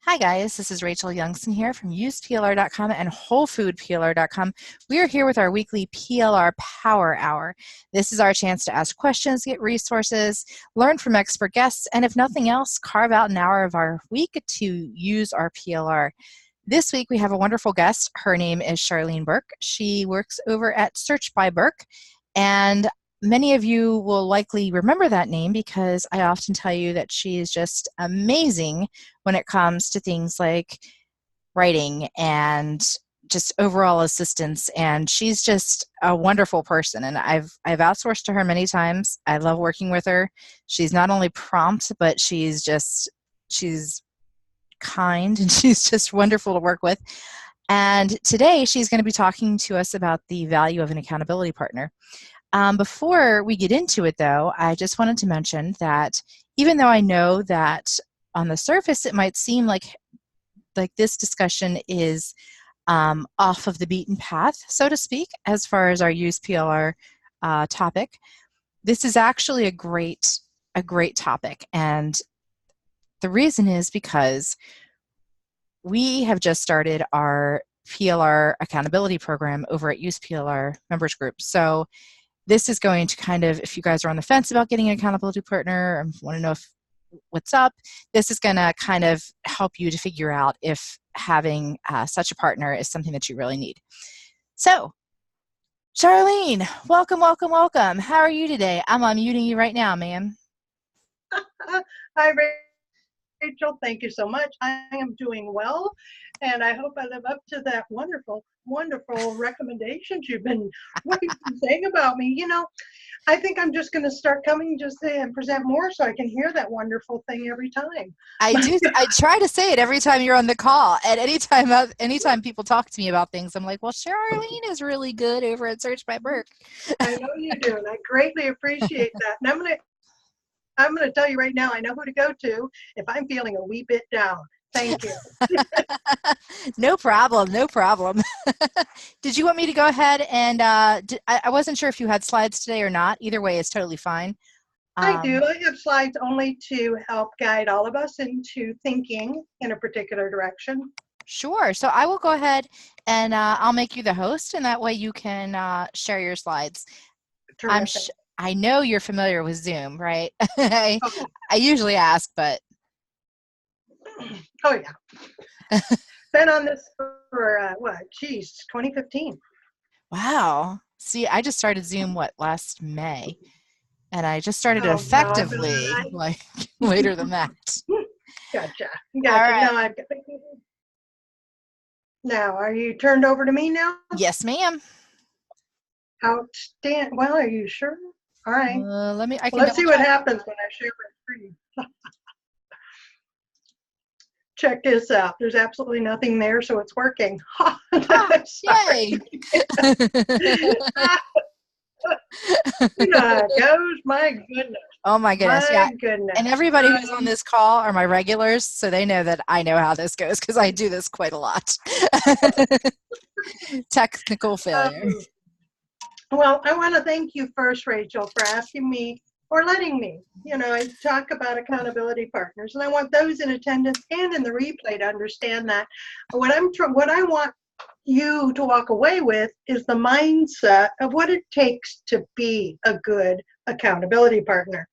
Hi guys, this is Rachel Youngson here from UsePLR.com and WholeFoodPLR.com. We are here with our weekly PLR Power Hour. This is our chance to ask questions, get resources, learn from expert guests, and if nothing else, carve out an hour of our week to use our PLR. This week we have a wonderful guest. Her name is Charlene Burke. She works over at Search by Burke, and many of you will likely remember that name because I often tell you that she is just amazing when it comes to things like writing and just overall assistance. And she's just a wonderful person. And I've outsourced to her many times. I love working with her. She's not only prompt, but she's kind and she's just wonderful to work with. And today she's going to be talking to us about the value of an accountability partner. Before we get into it, though, I just wanted to mention that even though I know that on the surface it might seem like this discussion is off of the beaten path, so to speak, as far as our UsePLR topic, this is actually a great topic. And the reason is because we have just started our PLR accountability program over at UsePLR members group. So this is going to kind of, if you guys are on the fence about getting an accountability partner or want to know what's up, this is going to kind of help you to figure out if having such a partner is something that you really need. So, Charlene, welcome, welcome, welcome. How are you today? I'm unmuting you right now, ma'am. Hi, Rachel. Thank you so much. I am doing well, and I hope I live up to that wonderful recommendations you've been saying about me. You know, I think I'm just going to start coming just and present more so I can hear that wonderful thing every time. I do. I try to say it every time you're on the call. And anytime people talk to me about things, I'm like, well, Charlene is really good over at Search by Burke. I know you do, and I greatly appreciate that. And I'm going to tell you right now, I know who to go to if I'm feeling a wee bit down. Thank you. No problem. No problem. Did you want me to go ahead and I wasn't sure if you had slides today or not. Either way is totally fine. I do. I have slides only to help guide all of us into thinking in a particular direction. Sure. So I will go ahead and I'll make you the host, and that way you can share your slides. I know you're familiar with Zoom, right? I usually ask, but. Oh, yeah. Been on this for, 2015. Wow. See, I just started Zoom, last May? And I just started it effectively, like, later than that. Gotcha. All right. Now, are you turned over to me now? Yes, ma'am. Outstanding. Well, are you sure? All right. Let's see what happens when I share my screen. Check this out. There's absolutely nothing there, so it's working. Yay! Goes, my goodness. Oh my goodness. My goodness. And everybody who's on this call are my regulars, so they know that I know how this goes because I do this quite a lot. Technical failure. Well, I want to thank you first, Rachel, for asking me or letting me, talk about accountability partners. And I want those in attendance and in the replay to understand that what I want you to walk away with is the mindset of what it takes to be a good accountability partner.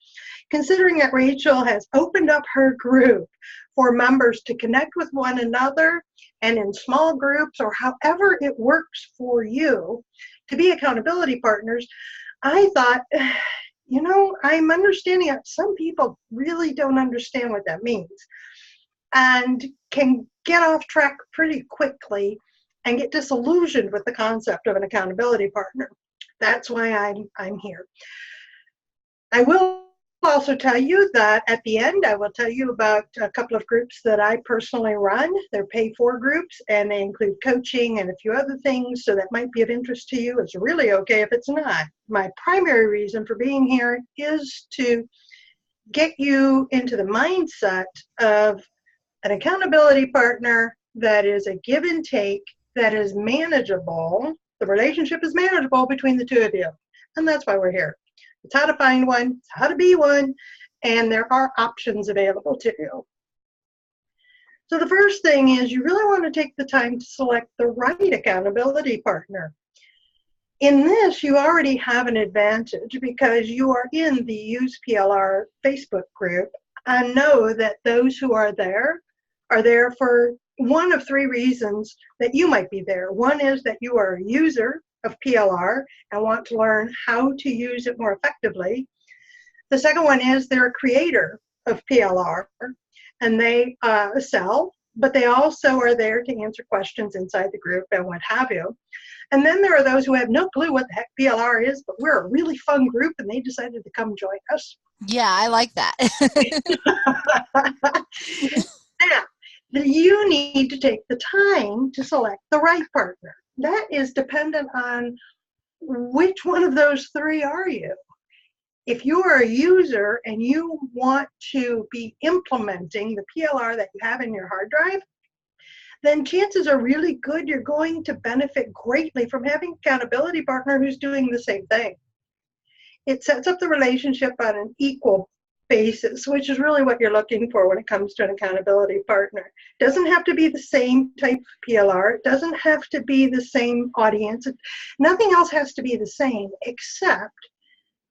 Considering that Rachel has opened up her group for members to connect with one another and in small groups or however it works for you to be accountability partners, I thought, I'm understanding that some people really don't understand what that means and can get off track pretty quickly and get disillusioned with the concept of an accountability partner. That's why I'm here. I will also tell you that at the end, I will tell you about a couple of groups that I personally run. They're pay-for groups, and they include coaching and a few other things, so that might be of interest to you. It's really okay if it's not. My primary reason for being here is to get you into the mindset of an accountability partner that is a give and take, that is manageable. The relationship is manageable between the two of you, and that's why we're here. It's how to find one, it's how to be one, and there are options available to you. So the first thing is you really want to take the time to select the right accountability partner. In this, you already have an advantage because you are in the UsePLR Facebook group and know that those who are there for one of three reasons that you might be there. One is that you are a user of PLR and want to learn how to use it more effectively. The second one is they're a creator of PLR and they sell, but they also are there to answer questions inside the group and what have you. And then there are those who have no clue what the heck PLR is, but we're a really fun group and they decided to come join us. Yeah, I like that. Now, you need to take the time to select the right partner. That is dependent on which one of those three are you. If you are a user and you want to be implementing the PLR that you have in your hard drive, then chances are really good you're going to benefit greatly from having an accountability partner who's doing the same thing. It sets up the relationship on an equal basis, which is really what you're looking for when it comes to an accountability partner. It doesn't have to be the same type of PLR. It doesn't have to be the same audience. Nothing else has to be the same except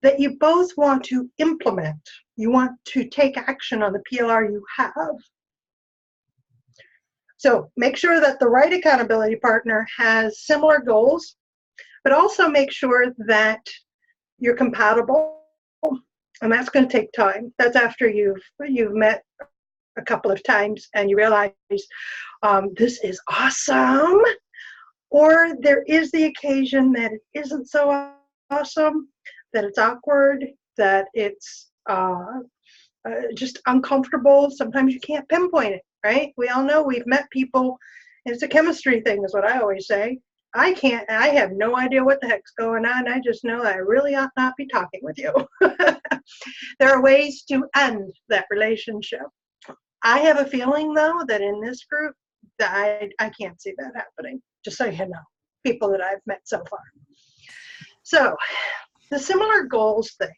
that you both want to implement. You want to take action on the PLR you have. So make sure that the right accountability partner has similar goals, but also make sure that you're compatible. And that's going to take time. That's after you've met a couple of times and you realize this is awesome, or there is the occasion that it isn't so awesome, that it's awkward, that it's just uncomfortable. Sometimes you can't pinpoint it, right? We all know we've met people, and it's a chemistry thing is what I always say. I have no idea what the heck's going on. I just know I really ought not be talking with you. There are ways to end that relationship. I have a feeling, though, that in this group, that I can't see that happening, just so you know, people that I've met so far. So, the similar goals thing.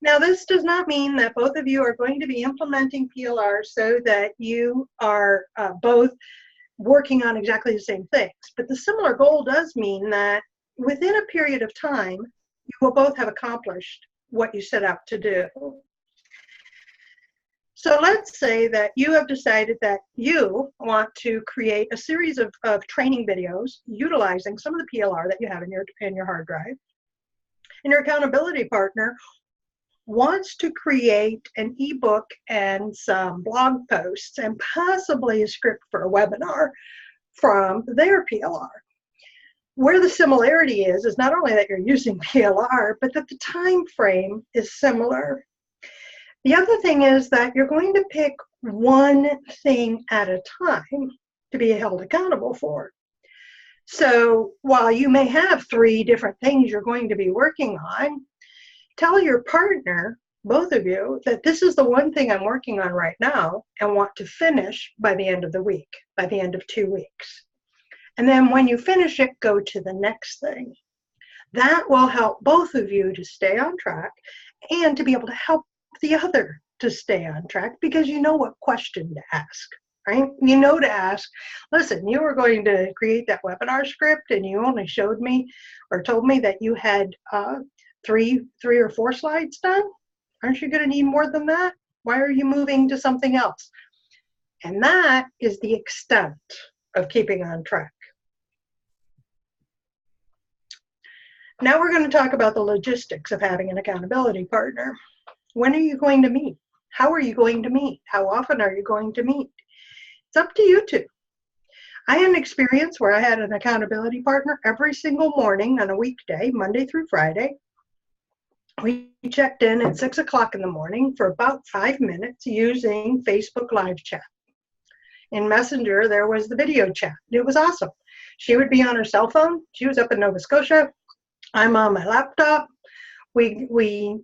Now, this does not mean that both of you are going to be implementing PLR so that you are both working on exactly the same things. But the similar goal does mean that within a period of time, you will both have accomplished what you set out to do. So let's say that you have decided that you want to create a series of training videos utilizing some of the PLR that you have in your hard drive. And your accountability partner wants to create an ebook and some blog posts and possibly a script for a webinar from their PLR. Where the similarity is not only that you're using PLR, but that the time frame is similar. The other thing is that you're going to pick one thing at a time to be held accountable for. So while you may have 3 different things you're going to be working on, tell your partner, both of you, that this is the one thing I'm working on right now and want to finish by the end of the week, by the end of 2 weeks. And then when you finish it, go to the next thing. That will help both of you to stay on track and to be able to help the other to stay on track because you know what question to ask, right? You know to ask, listen, you were going to create that webinar script and you only showed me or told me that you had 3 or 4 slides done. Aren't you going to need more than that? Why are you moving to something else? And that is the extent of keeping on track. Now we're going to talk about the logistics of having an accountability partner. When are you going to meet? How are you going to meet? How often are you going to meet? It's up to you two. I had an experience where I had an accountability partner every single morning on a weekday, Monday through Friday. We checked in at 6 o'clock in the morning for about 5 minutes using Facebook live chat. In Messenger, there was the video chat. It was awesome. She would be on her cell phone. She was up in Nova Scotia. I'm on my laptop. We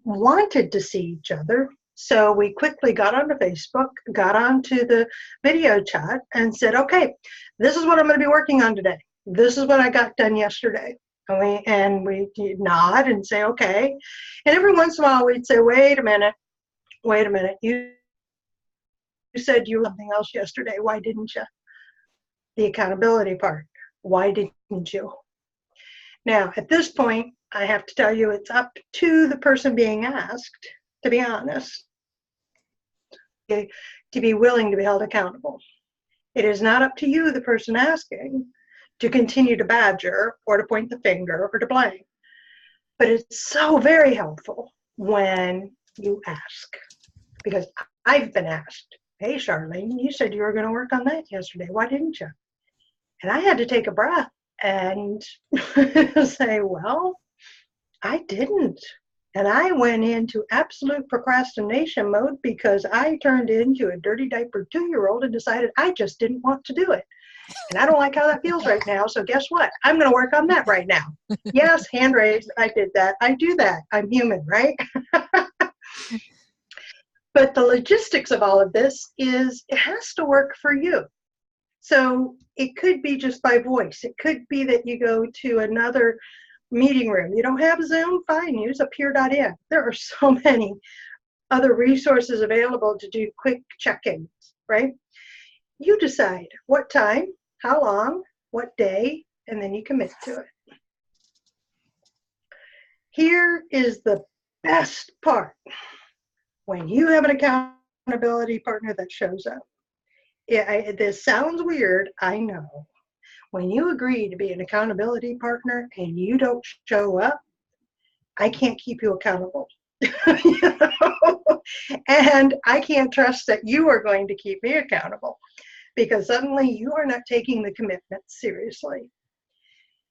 wanted to see each other, so we quickly got onto Facebook, got onto the video chat, and said, okay, this is what I'm going to be working on today. This is what I got done yesterday. And we nod and say, okay. And every once in a while, we'd say, wait a minute, you said you were something else yesterday. Why didn't you? The accountability part. Why didn't you? Now, at this point, I have to tell you it's up to the person being asked, to be honest, to be willing to be held accountable. It is not up to you, the person asking, to continue to badger or to point the finger or to blame. But it's so very helpful when you ask, because I've been asked, hey, Charlene, you said you were going to work on that yesterday. Why didn't you? And I had to take a breath and say, well, I didn't. And I went into absolute procrastination mode because I turned into a dirty diaper 2-year-old and decided I just didn't want to do it. And I don't like how that feels right now. So guess what? I'm going to work on that right now. Yes, hand raised. I did that. I do that. I'm human, right? But the logistics of all of this is it has to work for you. So it could be just by voice. It could be that you go to another meeting room. You don't have Zoom? Fine, use a peer.in. There are so many other resources available to do quick check-ins, right? You decide what time, how long, what day, and then you commit to it. Here is the best part. When you have an accountability partner that shows up, this sounds weird, I know. When you agree to be an accountability partner and you don't show up, I can't keep you accountable. You know? And I can't trust that you are going to keep me accountable because suddenly you are not taking the commitment seriously.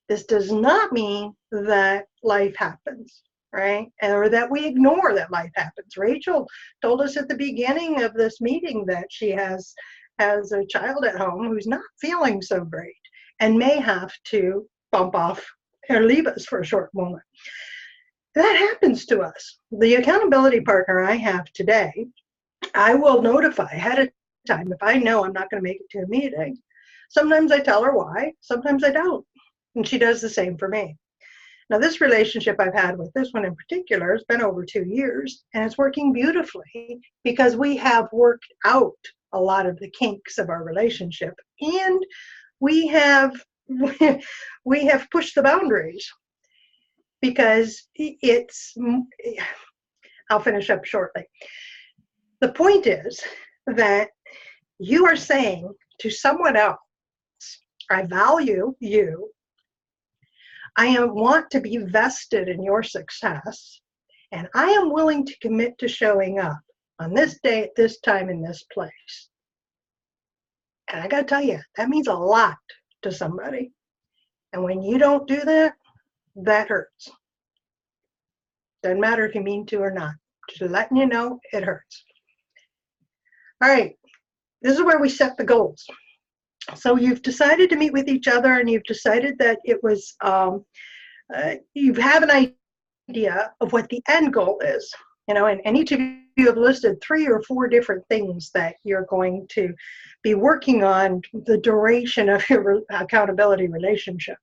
This does not mean that life happens, right? Or that we ignore that life happens. Rachel told us at the beginning of this meeting that she has a child at home who's not feeling so great and may have to bump off or leave us for a short moment. That happens to us. The accountability partner I have today, I will notify ahead of time if I know I'm not going to make it to a meeting. Sometimes I tell her why, sometimes I don't. And she does the same for me. Now, this relationship I've had with this one in particular has been over 2 years, and it's working beautifully because we have worked out a lot of the kinks of our relationship, and we have pushed the boundaries because I'll finish up shortly. The point is that you are saying to someone else, I value you. I want to be vested in your success, and I am willing to commit to showing up on this day, at this time, in this place. And I got to tell you, that means a lot to somebody. And when you don't do that, that hurts. Doesn't matter if you mean to or not. Just letting you know, it hurts. All right, this is where we set the goals. So you've decided to meet with each other, and you've decided that it was, you have an idea of what the end goal is, you know, and each of you have listed 3 or 4 different things that you're going to be working on the duration of your accountability relationship.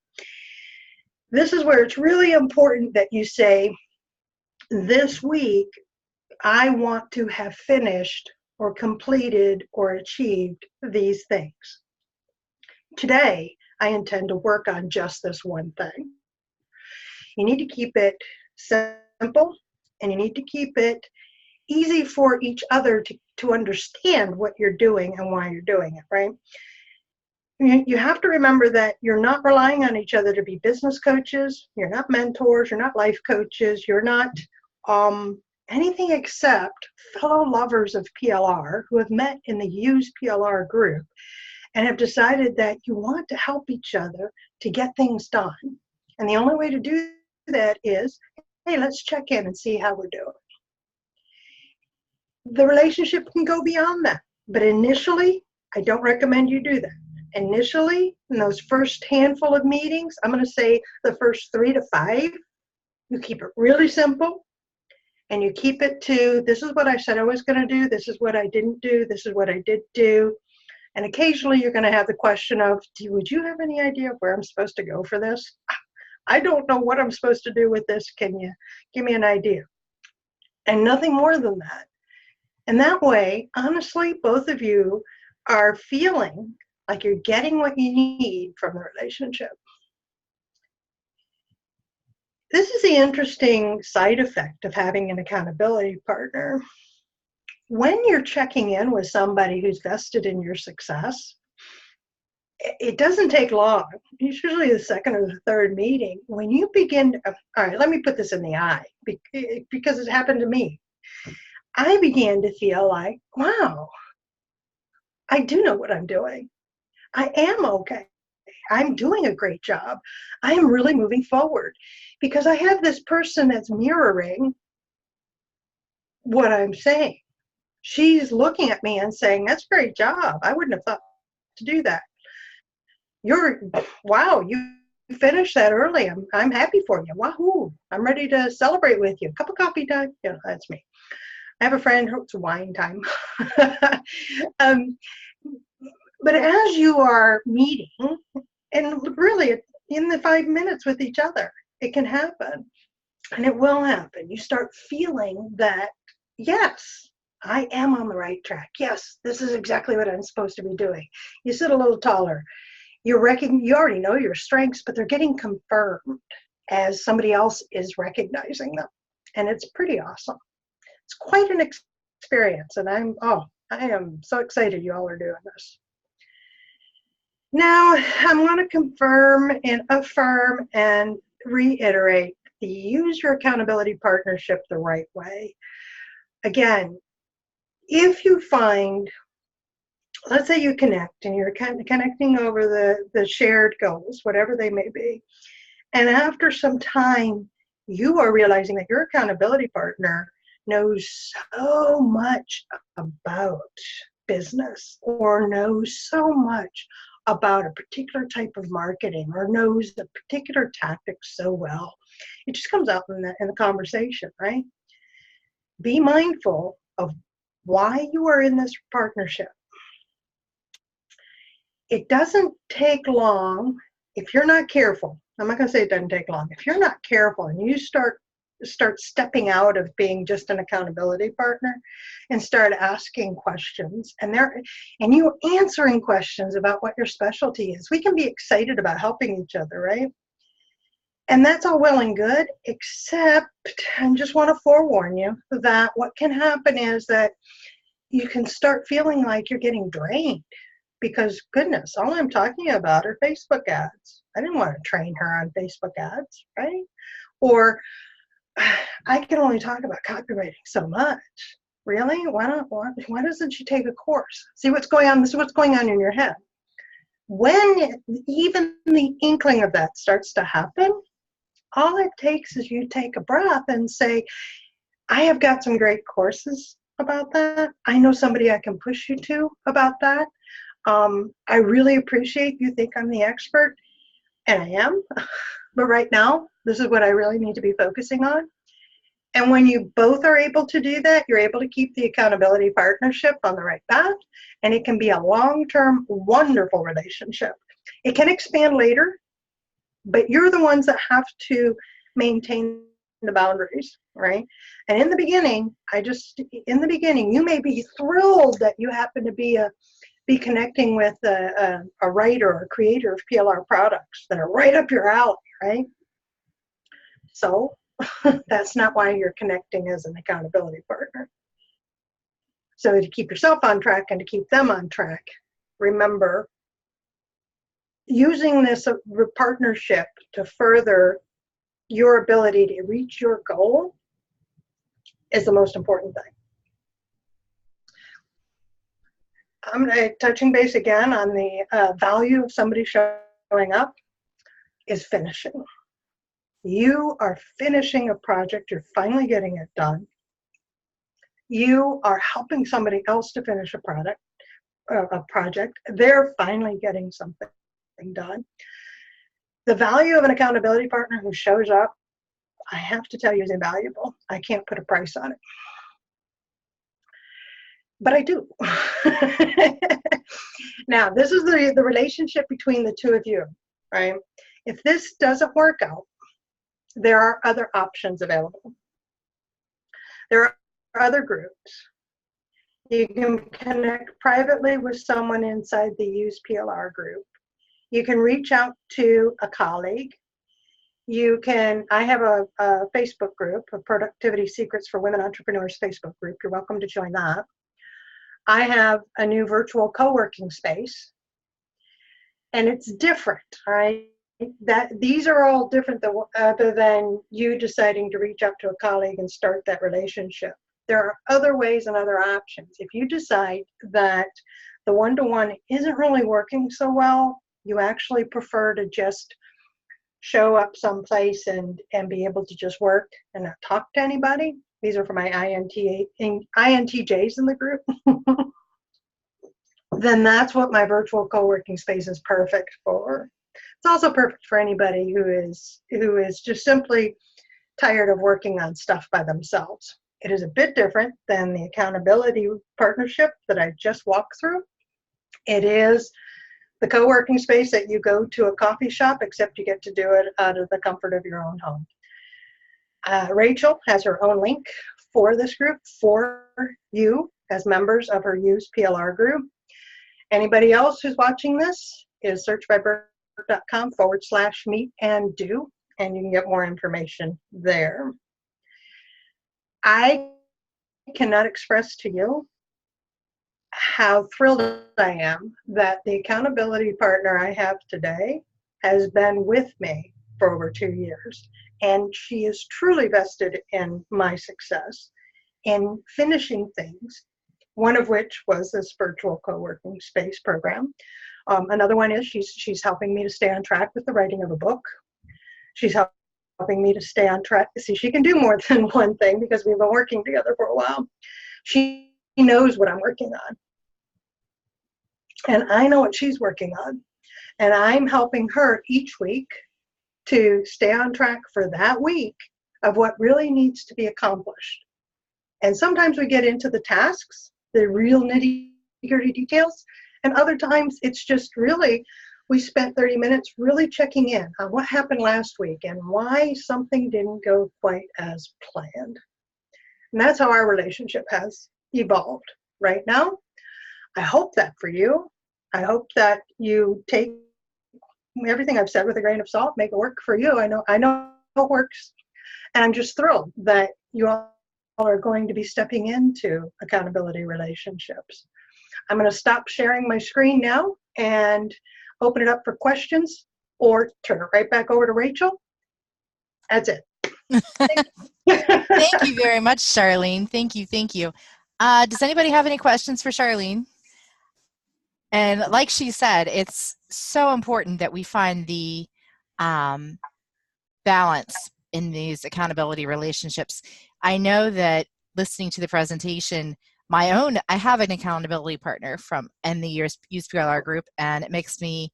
This is where it's really important that you say, this week, I want to have finished or completed or achieved these things. Today, I intend to work on just this one thing. You need to keep it simple, and you need to keep it easy for each other to understand what you're doing and why you're doing it, right? You have to remember that you're not relying on each other to be business coaches. You're not mentors. You're not life coaches. You're not anything except fellow lovers of PLR who have met in the UsePLR group and have decided that you want to help each other to get things done. And the only way to do that is, hey, let's check in and see how we're doing. The relationship can go beyond that, but initially, I don't recommend you do that. Initially, in those first handful of meetings, I'm going to say the first 3 to 5, you keep it really simple, and you keep it to, this is what I said I was going to do, this is what I didn't do, this is what I did do. And occasionally you're going to have the question of, would you have any idea where I'm supposed to go for this? I don't know what I'm supposed to do with this. Can you give me an idea? And nothing more than that. And that way, honestly, both of you are feeling like you're getting what you need from the relationship. This is the interesting side effect of having an accountability partner. When you're checking in with somebody who's vested in your success, it doesn't take long. Usually the second or the third meeting, when you begin, all right, let me put this in the eye because it happened to me. I began to feel like, wow, I do know what I'm doing. I am okay. I'm doing a great job. I am really moving forward because I have this person that's mirroring what I'm saying. She's looking at me and saying, that's a great job. I wouldn't have thought to do that. Wow, you finished that early. I'm happy for you. Wahoo. I'm ready to celebrate with you. Cup of coffee time. Yeah, that's me. I have a friend who it's wine time. um, but as you are meeting, and really in the 5 minutes with each other, it can happen. And it will happen. You start feeling that, yes, I am on the right track. Yes, this is exactly what I'm supposed to be doing. You sit a little taller. You already know your strengths, but they're getting confirmed as somebody else is recognizing them. And it's pretty awesome. It's quite an experience. And I am so excited you all are doing this. Now, I want to confirm and affirm and reiterate the use your accountability partnership the right way. Again, if you find, let's say you connect and you're connecting over the shared goals, whatever they may be, and after some time, you are realizing that your accountability partner knows so much about business or knows so much about a particular type of marketing or knows the particular tactics so well. It just comes out in the conversation, right? Be mindful of why you are in this partnership. It doesn't take long if you're not careful. I'm not going to say it doesn't take long. If you're not careful and you start stepping out of being just an accountability partner and start asking questions and you answering questions about what your specialty is, we can be excited about helping each other, right? And that's all well and good, except I just want to forewarn you that what can happen is that you can start feeling like you're getting drained because, goodness, all I'm talking about are Facebook ads. I didn't want to train her on Facebook ads, right? Or I can only talk about copywriting so much. Really? Why doesn't she take a course? See what's going on. This is what's going on in your head. When even the inkling of that starts to happen, all it takes is you take a breath and say, I have got some great courses about that. I know somebody I can push you to about that. I really appreciate you think I'm the expert, and I am. But right now, this is what I really need to be focusing on. And when you both are able to do that, you're able to keep the accountability partnership on the right path, and it can be a long-term, wonderful relationship. It can expand later, but you're the ones that have to maintain the boundaries, right? And in the beginning, you may be thrilled that you happen to be connecting with a writer or creator of PLR products that are right up your alley, right? So that's not why you're connecting as an accountability partner. So to keep yourself on track and to keep them on track, remember, using this partnership to further your ability to reach your goal is the most important thing. I'm touching base again on the value of somebody showing up is finishing. You are finishing a project. You're finally getting it done. You are helping somebody else to finish a project. They're finally getting something done. The value of an accountability partner who shows up, I have to tell you, is invaluable. I can't put a price on it. But I do. Now, this is the relationship between the two of you, right? If this doesn't work out, there are other options available. There are other groups. You can connect privately with someone inside the UsePLR group. You can reach out to a colleague. I have a Facebook group, a Productivity Secrets for Women Entrepreneurs Facebook group. You're welcome to join that. I have a new virtual co-working space, and it's different, right? These are all different other than you deciding to reach out to a colleague and start that relationship. There are other ways and other options. If you decide that the one-to-one isn't really working so well, you actually prefer to just show up someplace and be able to just work and not talk to anybody. These are for my INTJs in the group. Then that's what my virtual co-working space is perfect for. It's also perfect for anybody who is just simply tired of working on stuff by themselves. It is a bit different than the accountability partnership that I just walked through. It is the co-working space that you go to a coffee shop, except you get to do it out of the comfort of your own home. Rachel has her own link for this group for you as members of her UsePLR group. Anybody else who's watching this is search by burke.com/meet-and-do, and you can get more information there. I cannot express to you how thrilled I am that the accountability partner I have today has been with me for over 2 years. And she is truly vested in my success in finishing things, one of which was this virtual co-working space program. Another one is she's helping me to stay on track with the writing of a book. She's helping me to stay on track. See, she can do more than one thing because we've been working together for a while. She knows what I'm working on. And I know what she's working on. And I'm helping her each week to stay on track for that week of what really needs to be accomplished. And sometimes we get into the tasks, the real nitty-gritty details, and other times it's just really, we spent 30 minutes really checking in on what happened last week and why something didn't go quite as planned. And that's how our relationship has evolved right now. I hope that for you. I hope that you take everything I've said with a grain of salt, make it work for you. I know it works. And I'm just thrilled that you all are going to be stepping into accountability relationships. I'm going to stop sharing my screen now and open it up for questions or turn it right back over to Rachel. That's it. Thank you very much, Charlene. Thank you. Does anybody have any questions for Charlene? And like she said, it's so important that we find the balance in these accountability relationships. I know that listening to the presentation, I have an accountability partner in the UsePLR group, and it makes me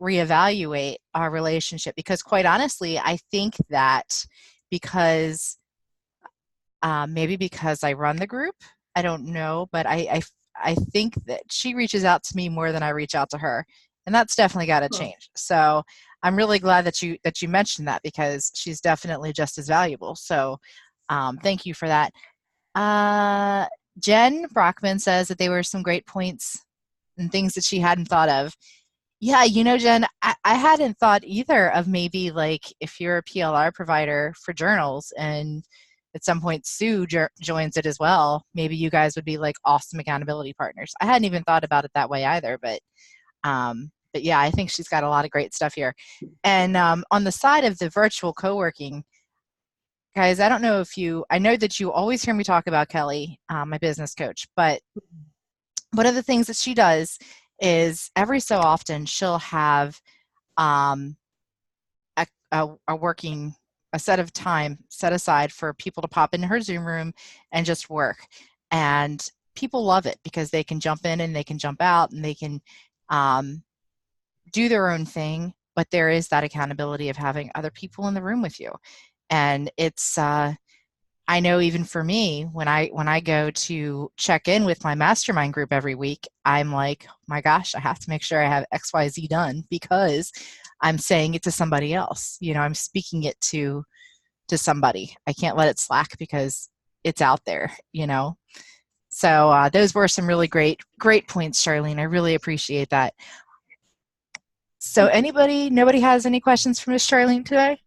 reevaluate our relationship because quite honestly, I think that because maybe because I run the group, I don't know, but I think that she reaches out to me more than I reach out to her, and that's definitely got to change. So I'm really glad that you mentioned that because she's definitely just as valuable. So thank you for that. Jen Brockman says that they were some great points and things that she hadn't thought of. Yeah, Jen, I hadn't thought either of maybe like if you're a PLR provider for journals and at some point Sue joins it as well, maybe you guys would be like awesome accountability partners. I hadn't even thought about it that way either, but yeah, I think she's got a lot of great stuff here. And on the side of the virtual co-working, guys, I don't know I know that you always hear me talk about Kelly, my business coach, but one of the things that she does is every so often she'll have a set of time set aside for people to pop into her Zoom room and just work. And people love it because they can jump in and they can jump out and they can do their own thing, but there is that accountability of having other people in the room with you. And it's I know even for me, when I go to check in with my mastermind group every week, I'm like, oh my gosh, I have to make sure I have XYZ done because I'm saying it to somebody else. I'm speaking it to somebody. I can't let it slack because it's out there, So those were some really great points, Charlene. I really appreciate that. So nobody has any questions for Miss Charlene today?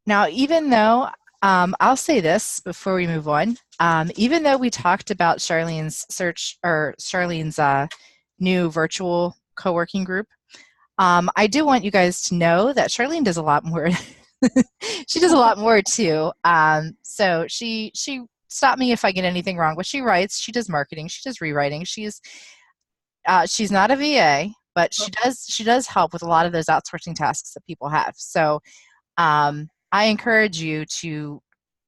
Now, even though, I'll say this before we move on, even though we talked about Charlene's new virtual co-working group, I do want you guys to know that Charlene does a lot more. She does a lot more too. So she stop me if I get anything wrong, but she writes, she does marketing, she does rewriting. She's not a VA, but she does help with a lot of those outsourcing tasks that people have. So I encourage you to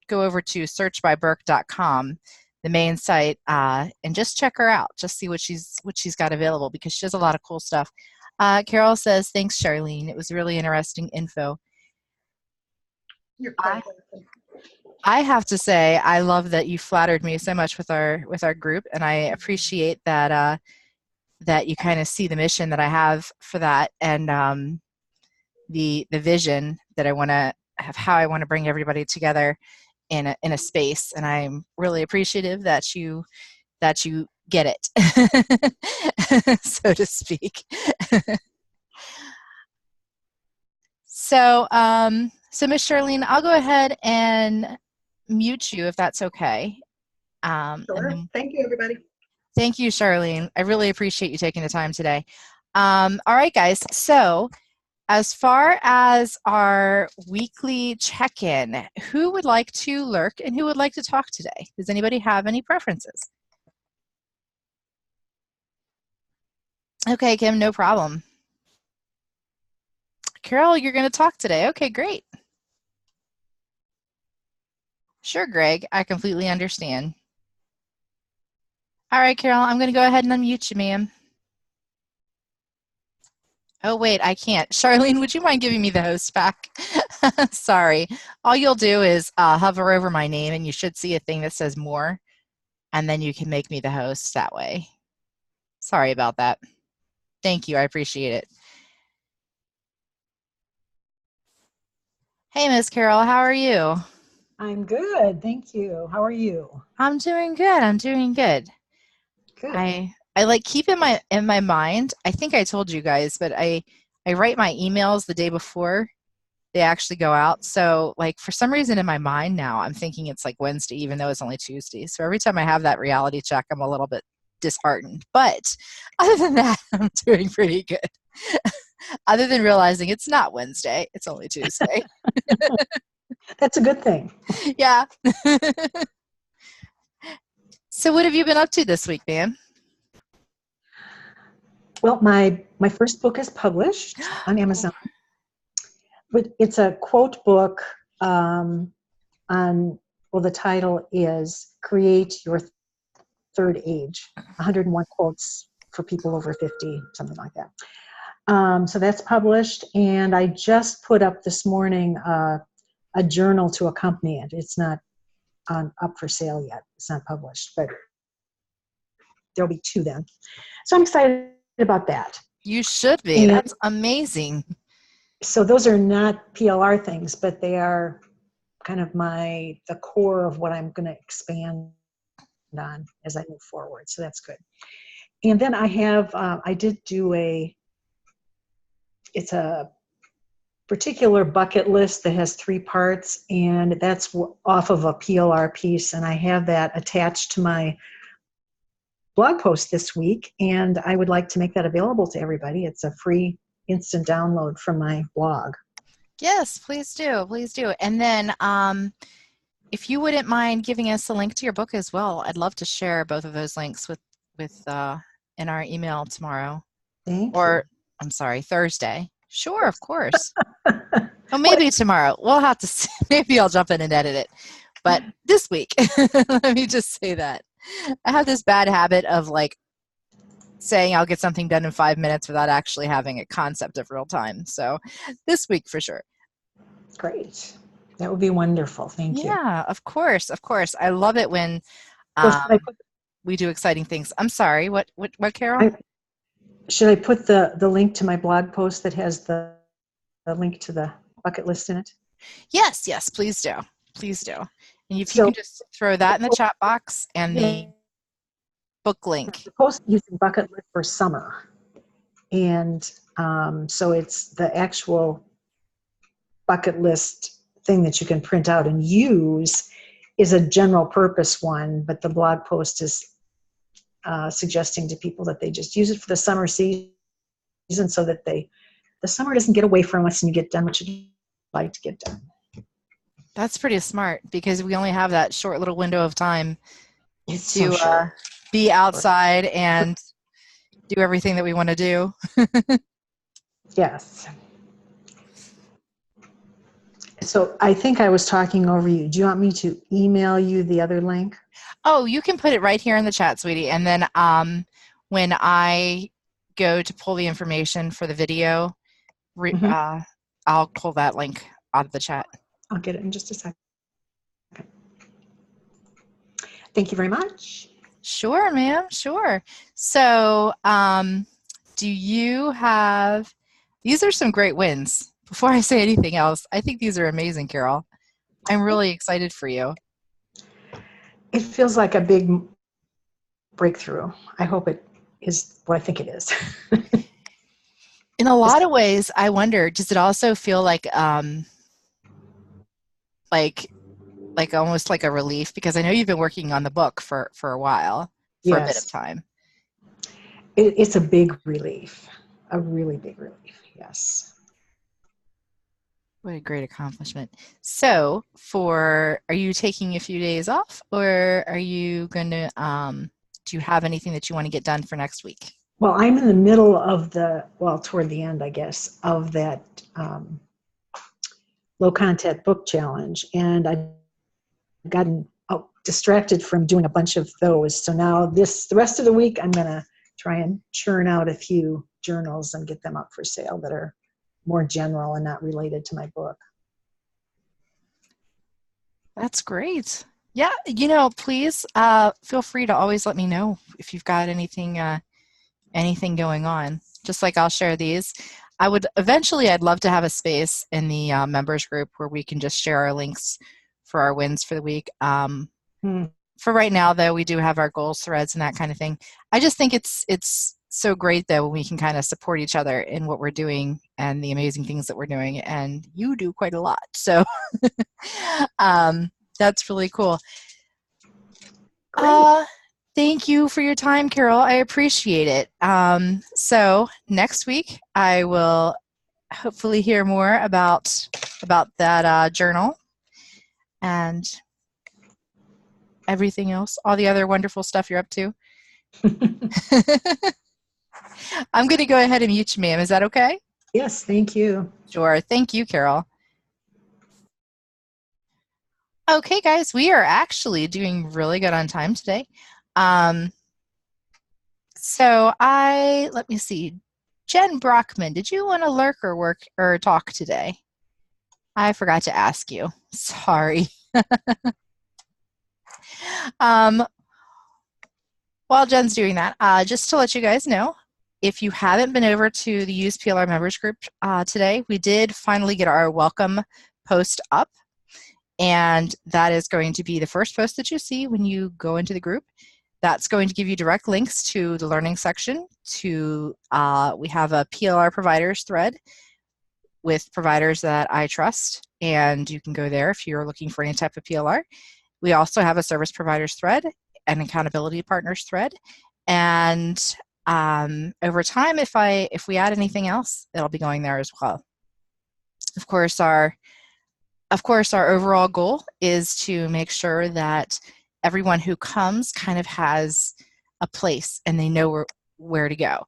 go over to searchbyburke.com, the main site, and just check her out. Just see what she's got available, because she does a lot of cool stuff. Carol says, "Thanks, Charlene. It was really interesting info." You're quite welcome. I have to say, I love that you flattered me so much with our group, and I appreciate that that you kind of see the mission that I have for that, and the vision that I want to have, how I want to bring everybody together in a space. And I'm really appreciative that you get it, so to speak. So Miss Charlene, I'll go ahead and mute you if that's okay. Sure. Thank you, everybody. Thank you, Charlene. I really appreciate you taking the time today. All right, guys. So as far as our weekly check-in, who would like to lurk and who would like to talk today? Does anybody have any preferences? Okay, Kim, no problem. Carol, you're going to talk today. Okay, great. Sure, Greg. I completely understand. All right, Carol, I'm going to go ahead and unmute you, ma'am. Oh, wait, I can't. Charlene, would you mind giving me the host back? Sorry. All you'll do is hover over my name, and you should see a thing that says more, and then you can make me the host that way. Sorry about that. Thank you. I appreciate it. Hey, Miss Carol, how are you? I'm good, thank you. How are you? I'm doing good. I'm doing good. Good. I like keep in my mind, I think I told you guys, but I write my emails the day before they actually go out. So like for some reason in my mind now, I'm thinking it's like Wednesday, even though it's only Tuesday. So every time I have that reality check, I'm a little bit disheartened. But other than that, I'm doing pretty good. Other than realizing it's not Wednesday, it's only Tuesday. That's a good thing. Yeah. So what have you been up to this week, ma'am? Well, my first book is published on Amazon. But it's a quote book on, well, the title is Create Your Third Age, 101 quotes for people over 50, something like that. So that's published, and I just put up this morning a journal to accompany it. It's not up for sale yet. It's not published, but there'll be 2 then. So I'm excited about that. You should be. And that's amazing. So those are not PLR things, but they are kind of the core of what I'm going to expand on as I move forward. So that's good. And then I did do it's a particular bucket list that has 3 parts, and that's off of a PLR piece, and I have that attached to my blog post this week, and I would like to make that available to everybody. It's a free instant download from my blog. Yes, please do. Please do. And then if you wouldn't mind giving us a link to your book as well, I'd love to share both of those links with in our email tomorrow. Thank you. I'm sorry, Thursday. Sure, of course. Oh, maybe tomorrow. We'll have to see. Maybe I'll jump in and edit it. But this week, let me just say that. I have this bad habit of like saying I'll get something done in 5 minutes without actually having a concept of real time. So this week for sure. Great. That would be wonderful. Thank you. Yeah, of course. Of course. I love it when we do exciting things. I'm sorry. What Carol? Should I put the link to my blog post that has the link to the bucket list in it? Yes, please do. Please do. And if you So can just throw that in the chat box and the book link. the post using bucket list for summer. And so it's the actual bucket list thing that you can print out and use is a general purpose one, but the blog post is suggesting to people that they just use it for the summer season so that the summer doesn't get away from us and you get done what you'd like to get done. That's pretty smart because we only have that short little window of time It's so to short. be outside and do everything that we want to do. Yes. So I think I was talking over you. Do you want me to email you the other link? Oh, you can put it right here in the chat, sweetie. And then when I go to pull the information for the video, I'll pull that link out of the chat. I'll get it in just a second. Okay. Thank you very much. Sure, ma'am. Sure. So do you have, these are some great wins. Before I say anything else, I think these are amazing, Carol. I'm really excited for you. It feels like a big breakthrough. I hope it is what I think it is. In a lot of ways, I wonder, does it also feel like almost like a relief? Because I know you've been working on the book for a while, for a bit of time. It's a big relief, a really big relief, yes. What a great accomplishment. So are you taking a few days off, or are you going to, do you have anything that you want to get done for next week? Well, I'm in the middle of toward the end, I guess, of that low content book challenge. And I've gotten distracted from doing a bunch of those. So now the rest of the week, I'm going to try and churn out a few journals and get them up for sale that are more general and not related to my book. That's great. Yeah, please feel free to always let me know if you've got anything going on. Just like I'll share these. I'd love to have a space in the members group where we can just share our links for our wins for the week. For right now, though, we do have our goals threads and that kind of thing. I just think it's so great, though, when we can kind of support each other in what we're doing and the amazing things that we're doing. And you do quite a lot. So that's really cool. Thank you for your time, Carol. I appreciate it. So next week, I will hopefully hear more about that journal and everything else, all the other wonderful stuff you're up to. I'm going to go ahead and mute you, ma'am. Is that okay? Yes, thank you. Sure. Thank you, Carol. Okay, guys, we are actually doing really good on time today. Let me see. Jen Brockman, did you want to lurk or work or talk today? I forgot to ask you. Sorry. While Jen's doing that, just to let you guys know, if you haven't been over to the UsePLR members group today, we did finally get our welcome post up, and that is going to be the first post that you see when you go into the group. That's going to give you direct links to the learning section. We have a PLR providers thread with providers that I trust, and you can go there if you're looking for any type of PLR. We also have a service providers thread, an accountability partners thread, and over time, if we add anything else, it'll be going there as well. Of course, our overall goal is to make sure that everyone who comes kind of has a place and they know where to go.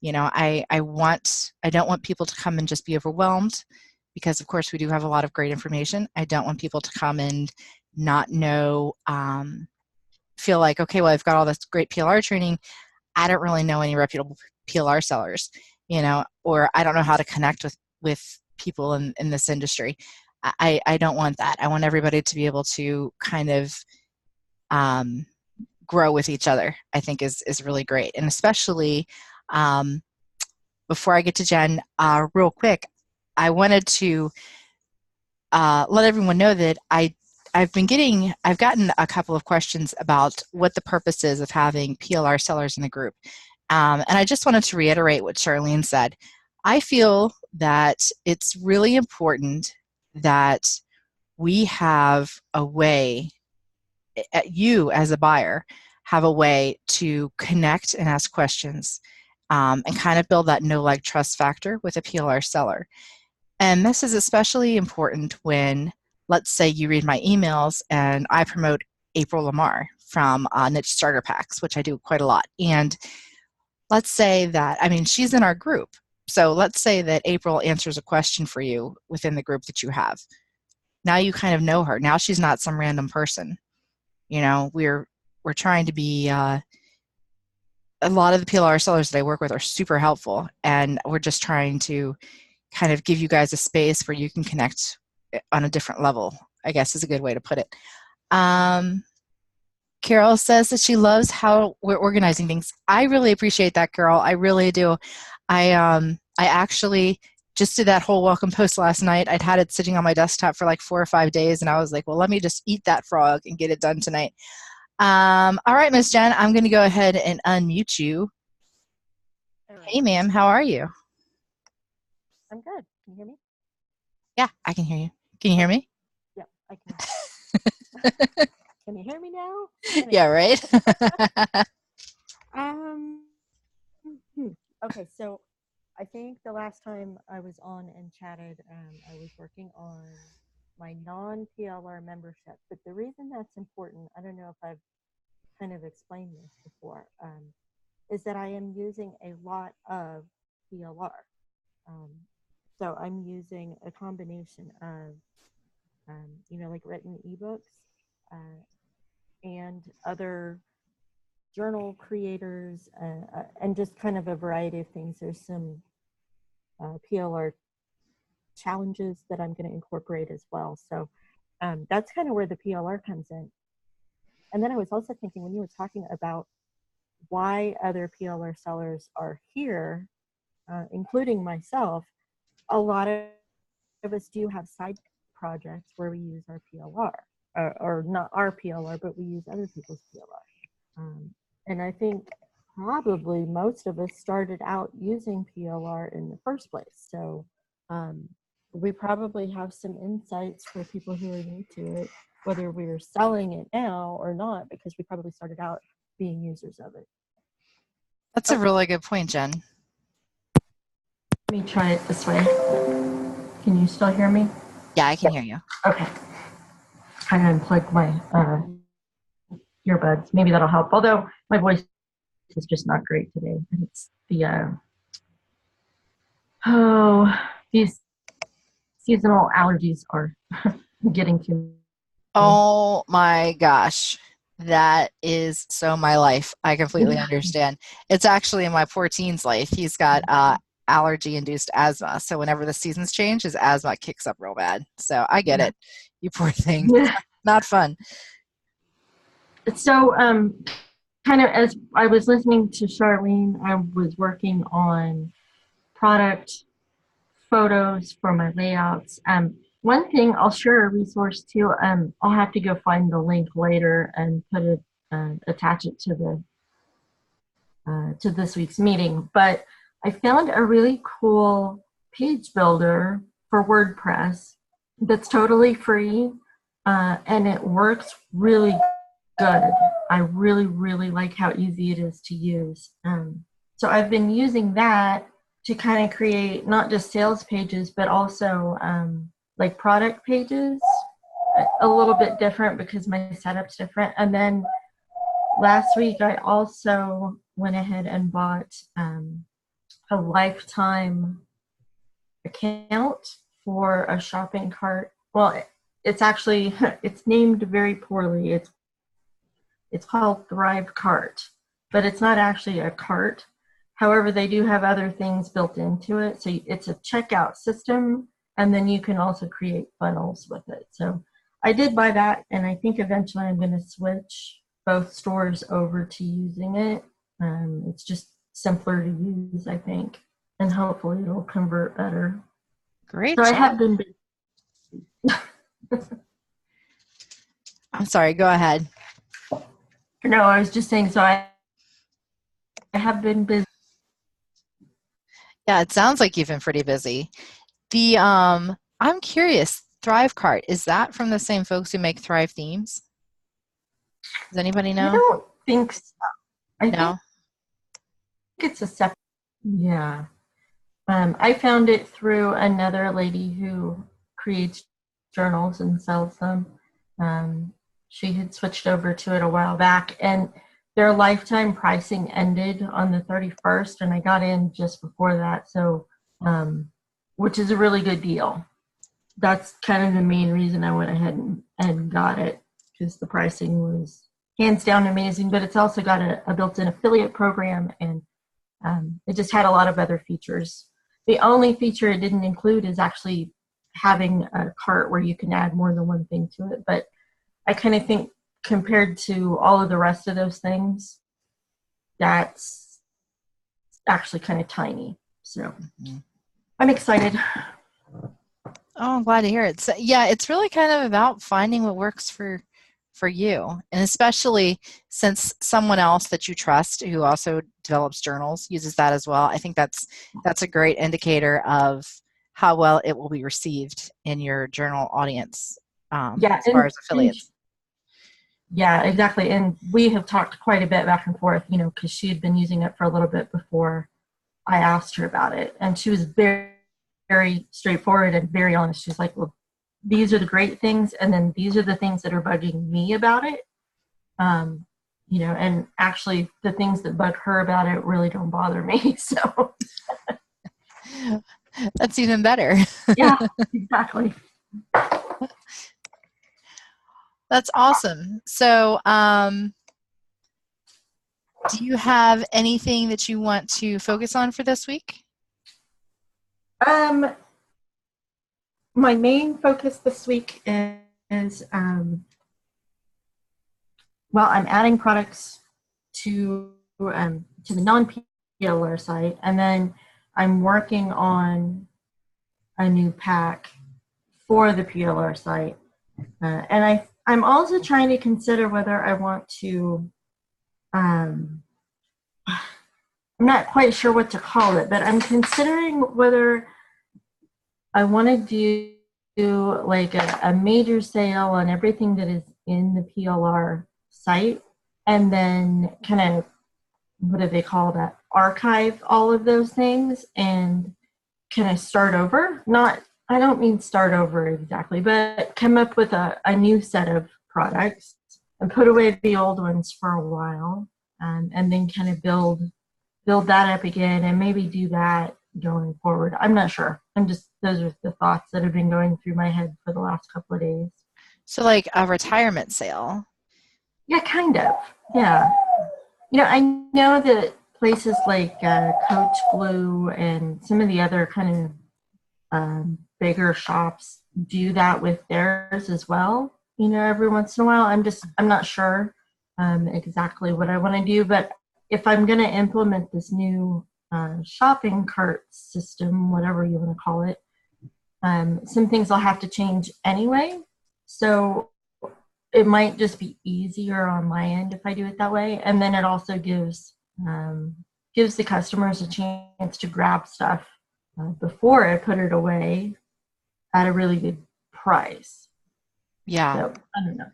I don't want people to come and just be overwhelmed, because of course we do have a lot of great information. I don't want people to come and not know, feel like, okay, well, I've got all this great PLR training. I don't really know any reputable PLR sellers, or I don't know how to connect with people in this industry. I don't want that. I want everybody to be able to kind of grow with each other, I think is really great. And especially before I get to Jen, real quick, I wanted to let everyone know that I I've gotten a couple of questions about what the purpose is of having PLR sellers in the group. And I just wanted to reiterate what Charlene said. I feel that it's really important that we have a way, you as a buyer, have a way to connect and ask questions and kind of build that know, like, trust factor with a PLR seller. And this is especially important when, let's say, you read my emails and I promote April Lamar from Niche Starter Packs, which I do quite a lot. And let's say that, I mean, she's in our group. So let's say that April answers a question for you within the group that you have. Now you kind of know her. Now she's not some random person. You know, we're trying to be, a lot of the PLR sellers that I work with are super helpful, and we're just trying to kind of give you guys a space where you can connect on a different level, I guess is a good way to put it. Carol says that she loves how we're organizing things. I really appreciate that, Carol. I really do. I actually just did that whole welcome post last night. I'd had it sitting on my desktop for like 4 or 5 days, and I was like, well, let me just eat that frog and get it done tonight. All right, Miss Jen, I'm going to go ahead and unmute you. Right. Hey, ma'am, how are you? I'm good. Can you hear me? Yeah, I can hear you. Can you hear me? Yep, I can. Can you hear me now? Anyway. Yeah, right? Okay, so I think the last time I was on and chatted, I was working on my non-PLR membership. But the reason that's important, I don't know if I've kind of explained this before, is that I am using a lot of PLR. So I'm using a combination of, like written ebooks and other journal creators and just kind of a variety of things. There's some PLR challenges that I'm going to incorporate as well. So that's kind of where the PLR comes in. And then I was also thinking, when you were talking about why other PLR sellers are here, including myself, a lot of us do have side projects where we use our PLR, or not our PLR, but we use other people's PLR. And I think probably most of us started out using PLR in the first place. So we probably have some insights for people who are new to it, whether we're selling it now or not, because we probably started out being users of it. That's a really good point, Jen. Let me try it this way. Can you still hear me? Yeah, I can hear you. Okay. I unplugged my earbuds. Maybe that'll help. Although my voice is just not great today. And it's the these seasonal allergies are getting to me. Oh my gosh. That is so my life. I completely understand. It's actually in my poor teen's life. He's got allergy-induced asthma. So whenever the seasons change, his asthma kicks up real bad. So I get it. You poor thing. Not fun. So kind of as I was listening to Charlene, I was working on product photos for my layouts. One thing, I'll share a resource too. I'll have to go find the link later and put it, attach it to this week's meeting. But I found a really cool page builder for WordPress that's totally free, and it works really good. I really, really like how easy it is to use. So I've been using that to kind of create not just sales pages, but also like product pages, a little bit different because my setup's different. And then last week, I also went ahead and bought a lifetime account for a shopping cart. Well, it's actually, it's named very poorly. It's called Thrive Cart, but it's not actually a cart. However, they do have other things built into it. So it's a checkout system, and then you can also create funnels with it. So I did buy that, and I think eventually I'm going to switch both stores over to using it. It's just simpler to use, I think, and hopefully it'll convert better. Great So job. I have been I'm sorry, go ahead. No, I was just saying, so I have been busy. Yeah, it sounds like you've been pretty busy. I'm curious, Thrive Cart, is that from the same folks who make Thrive themes? Does anybody I know? don't think so. I No? think it's a separate. Yeah. I found it through another lady who creates journals and sells them. She had switched over to it a while back, and their lifetime pricing ended on the 31st, and I got in just before that, so which is a really good deal. That's kind of the main reason I went ahead and got it, because the pricing was hands down amazing, but it's also got a built-in affiliate program, and it just had a lot of other features. The only feature it didn't include is actually having a cart where you can add more than one thing to it. But I kind of think compared to all of the rest of those things, that's actually kind of tiny. So I'm excited. Oh, I'm glad to hear it. So, yeah, it's really kind of about finding what works for you, and especially since someone else that you trust who also develops journals uses that as well. I think that's a great indicator of how well it will be received in your journal audience, as far as affiliates. Yeah, exactly. And we have talked quite a bit back and forth, because she had been using it for a little bit before I asked her about it. And she was very, very straightforward and very honest. She's like, well, these are the great things, and then these are the things that are bugging me about it. And actually the things that bug her about it really don't bother me. So that's even better. Yeah, exactly. That's awesome. So, do you have anything that you want to focus on for this week? My main focus this week is I'm adding products to the non-PLR site, and then I'm working on a new pack for the PLR site, and I'm also trying to consider whether I want to. I'm not quite sure what to call it, but I'm considering whether I want to do like a major sale on everything that is in the PLR site, and then kind of, what do they call that? Archive all of those things and kind of start over. I don't mean start over exactly, but come up with a new set of products and put away the old ones for a while, and then kind of build that up again, and maybe do that going forward. I'm not sure. Those are the thoughts that have been going through my head for the last couple of days. So like a retirement sale? Yeah, kind of. Yeah. I know that places like Coach Blue and some of the other kind of bigger shops do that with theirs as well, every once in a while. I'm not sure exactly what I want to do, but if I'm going to implement this new shopping cart system, whatever you want to call it, some things I'll have to change anyway. So it might just be easier on my end if I do it that way. And then it also gives the customers a chance to grab stuff before I put it away at a really good price. Yeah. So I don't know.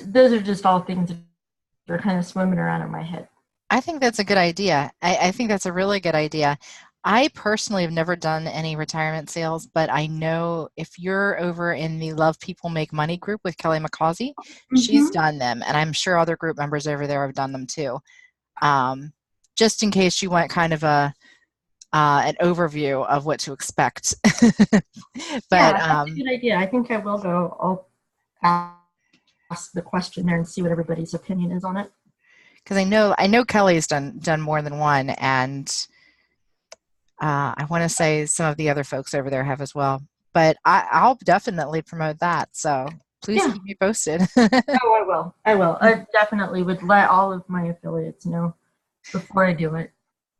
Those are just all things that are kind of swimming around in my head. I think that's a good idea. I think that's a really good idea. I personally have never done any retirement sales, but I know if you're over in the Love People Make Money group with Kelly McCausey, she's done them, and I'm sure other group members over there have done them too. Just in case you want kind of an overview of what to expect. But that's a good idea. I think I will go. I'll ask the question there and see what everybody's opinion is on it. Because I know Kelly's done more than one, and I want to say some of the other folks over there have as well. But I'll definitely promote that. So please keep me posted. Oh, I will. I definitely would let all of my affiliates know before I do it.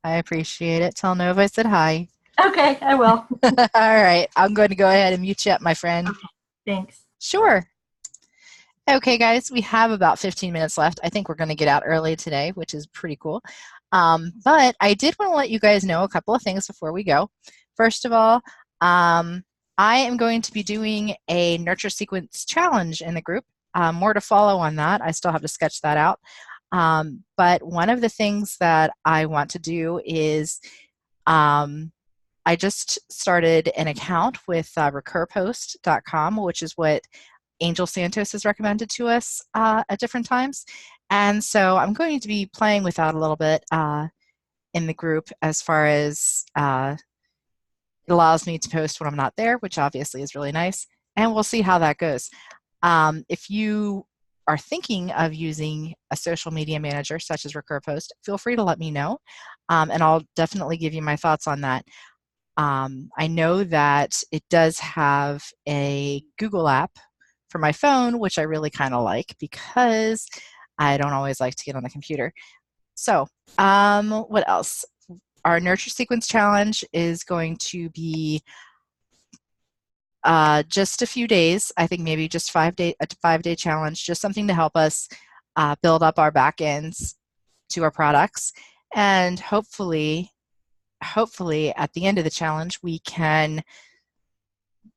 I appreciate it. Tell Nova I said hi. Okay, I will. All right. I'm going to go ahead and mute you up, my friend. Okay, thanks. Sure. Okay, guys, we have about 15 minutes left. I think we're going to get out early today, which is pretty cool. But I did want to let you guys know a couple of things before we go. First of all, I am going to be doing a nurture sequence challenge in the group. More to follow on that. I still have to sketch that out. But one of the things that I want to do is I just started an account with recurpost.com, which is what Angel Santos has recommended to us at different times. And so I'm going to be playing with that a little bit in the group as far as it allows me to post when I'm not there, which obviously is really nice. And we'll see how that goes. If you are thinking of using a social media manager such as RecurPost, feel free to let me know. And I'll definitely give you my thoughts on that. I know that it does have a Google app for my phone, which I really kind of like because I don't always like to get on the computer. So what else? Our Nurture Sequence Challenge is going to be just a few days. I think maybe just a 5-day challenge, just something to help us build up our back ends to our products. And hopefully at the end of the challenge, we can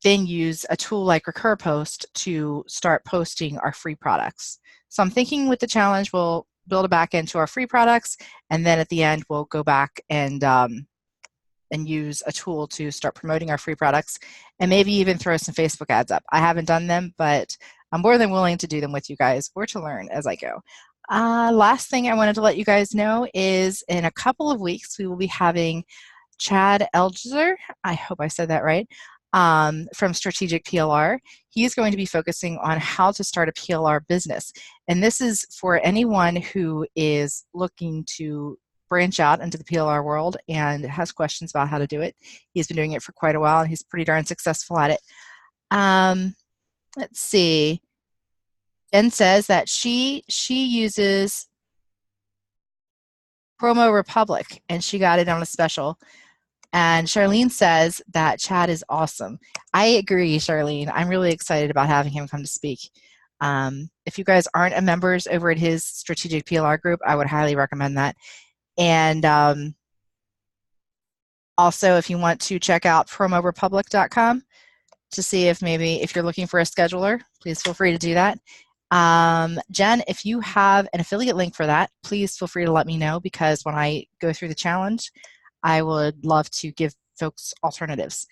then use a tool like RecurPost to start posting our free products. So I'm thinking with the challenge, we'll build a back end to our free products, and then at the end, we'll go back and use a tool to start promoting our free products, and maybe even throw some Facebook ads up. I haven't done them, but I'm more than willing to do them with you guys or to learn as I go. Last thing I wanted to let you guys know is in a couple of weeks, we will be having Chad Elger, I hope I said that right, from Strategic PLR. He's going to be focusing on how to start a PLR business. And this is for anyone who is looking to branch out into the PLR world and has questions about how to do it. He's been doing it for quite a while, and he's pretty darn successful at it. Let's see. Jen says that she uses Promo Republic, and she got it on a special. And Charlene says that Chad is awesome. I agree, Charlene. I'm really excited about having him come to speak. If you guys aren't members over at his Strategic PLR group, I would highly recommend that. And also, if you want to check out promorepublic.com to see if you're looking for a scheduler, please feel free to do that. Jen, if you have an affiliate link for that, please feel free to let me know, because when I go through the challenge, I would love to give folks alternatives.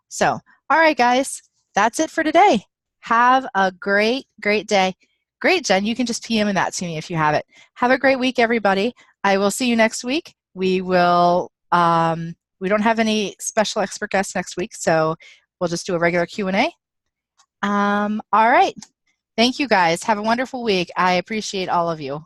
So, all right, guys, that's it for today. Have a great, great day. Great, Jen, you can just PM that to me if you have it. Have a great week, everybody. I will see you next week. We will, we don't have any special expert guests next week, so we'll just do a regular Q&A. All right. Thank you, guys. Have a wonderful week. I appreciate all of you.